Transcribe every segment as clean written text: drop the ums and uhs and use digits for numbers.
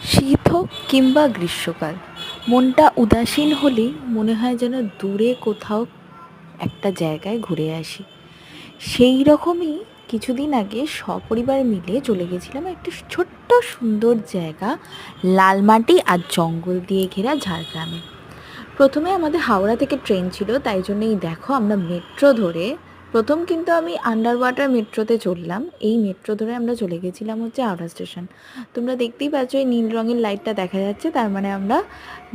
শীত হোক কিংবা গ্রীষ্মকাল, মনটা উদাসীন হলেই মনে হয় যেন দূরে কোথাও একটা জায়গায় ঘুরে আসি। সেই রকমই কিছুদিন আগে সপরিবার মিলে চলে গেছিলাম একটা ছোট্ট সুন্দর জায়গা, লালমাটি আর জঙ্গল দিয়ে ঘেরা ঝাড়গ্রামে। প্রথমে আমাদের হাওড়া থেকে ট্রেন ছিল, তাই জন্যই দেখো আমরা মেট্রো ধরে, প্রথম কিন্তু আমি আন্ডার ওয়াটার মেট্রোতে চললাম। এই মেট্রো ধরে আমরা চলে গেছিলাম হচ্ছে হাওড়া স্টেশন। তোমরা দেখতেই পাচ্ছ এই নীল রঙের লাইটটা দেখা যাচ্ছে, তার মানে আমরা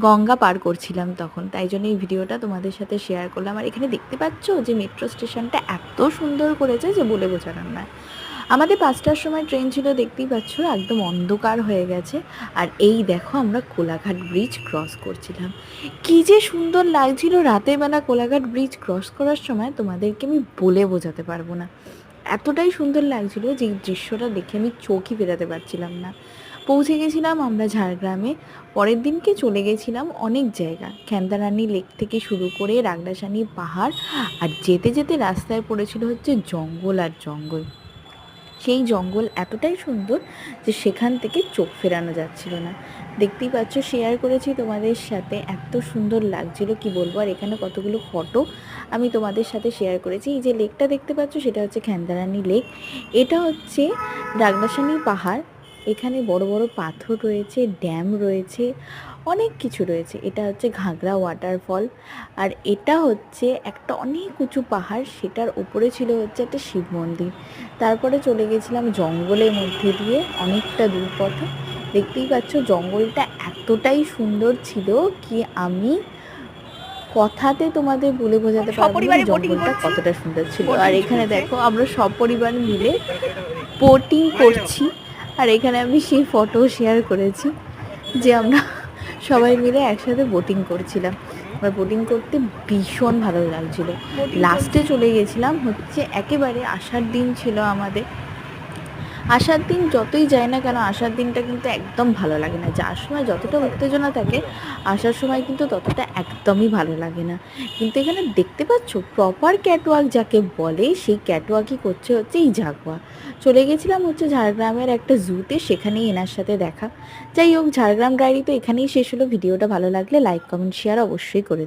গঙ্গা পার করছিলাম তখন, তাই জন্য এই ভিডিওটা তোমাদের সাথে শেয়ার করলাম। আর এখানে দেখতে পাচ্ছ যে মেট্রো স্টেশনটা এত সুন্দর করেছে যে বলে বোঝানোর নয়। আমাদের 5টার সময় ট্রেন ছিল, দেখতেই পাচ্ছ একদম অন্ধকার হয়ে গেছে। আর এই দেখো আমরা কোলাঘাট ব্রিজ ক্রস করছিলাম। কী যে সুন্দর লাগছিল রাতের বেলা কোলাঘাট ব্রিজ ক্রস করার সময়, তোমাদেরকে আমি বলে বোঝাতে পারবো না। এতটাই সুন্দর লাগছিল যে এই দৃশ্যটা দেখে আমি চোখই ফেরাতে পারছিলাম না। পৌঁছে গেছিলাম আমরা ঝাড়গ্রামে। পরের দিনকে চলে গেছিলাম অনেক জায়গা, খ্যান্দারানী লেক থেকে শুরু করে রাগদাসানি পাহাড়, আর যেতে যেতে রাস্তায় পড়েছিল হচ্ছে জঙ্গল আর জঙ্গল। সেই জঙ্গল এতটাই সুন্দর যে সেখান থেকে চোখ ফেরানো যাচ্ছিল না। দেখতেই পাচ্ছ, শেয়ার করেছি তোমাদের সাথে, এত সুন্দর লাগছিল কি বলবো। আর এখানে কতগুলো ফটো আমি তোমাদের সাথে শেয়ার করেছি। এই যে লেকটা দেখতে পাচ্ছ সেটা হচ্ছে খ্যান্দারানী লেক। এটা হচ্ছে রাগদাসানি পাহাড়। এখানে বড় বড় পাথর রয়েছে, ড্যাম রয়েছে, অনেক কিছু রয়েছে। এটা হচ্ছে ঘাগরা ওয়াটারফল। আর এটা হচ্ছে একটা অনেক উঁচু পাহাড়, সেটার উপরে ছিল হচ্ছে একটা শিব মন্দির। তারপরে চলে গেছিলাম জঙ্গলের মধ্যে দিয়ে অনেকটা দূর পথে। দেখতেই পাচ্ছ জঙ্গলটা এতটাই সুন্দর ছিল কি আমি কথাতে তোমাদের বলে বোঝাতে পারবো না জঙ্গলটা কতটা সুন্দর ছিল। আর এখানে দেখো আমরা সপরিবার মিলে বোটিং করছি। আর এখানে আমি সেই ফটো শেয়ার করেছি যে আমরা সবাই মিলে একসাথে বোটিং করছিলাম। আমার বোটিং করতে ভীষণ ভালো লাগছিল। লাস্টে চলে গেছিলাম হচ্ছে একেবারে আষাঢ় দিন ছিল আমাদের। আসার দিন যতই যায় না কেন, আসার দিনটা কিন্তু একদম ভালো লাগে না। যাওয়ার সময় যতটা উত্তেজনা থাকে, আসার সময় কিন্তু ততটা একদমই ভালো লাগে না। কিন্তু এখানে দেখতে পাচ্ছ প্রপার ক্যাটওয়াক যাকে বলে, সেই ক্যাটওয়াকই করছে হচ্ছে এই জাগুয়া। চলে গেছিলাম হচ্ছে ঝাড়গ্রামের একটা জুতে, সেখানেই এনার সাথে দেখা। যাই হোক, ঝাড়গ্রাম ডায়েরি তো এখানেই শেষ হলো। ভিডিওটা ভালো লাগলে লাইক কমেন্ট শেয়ার অবশ্যই করে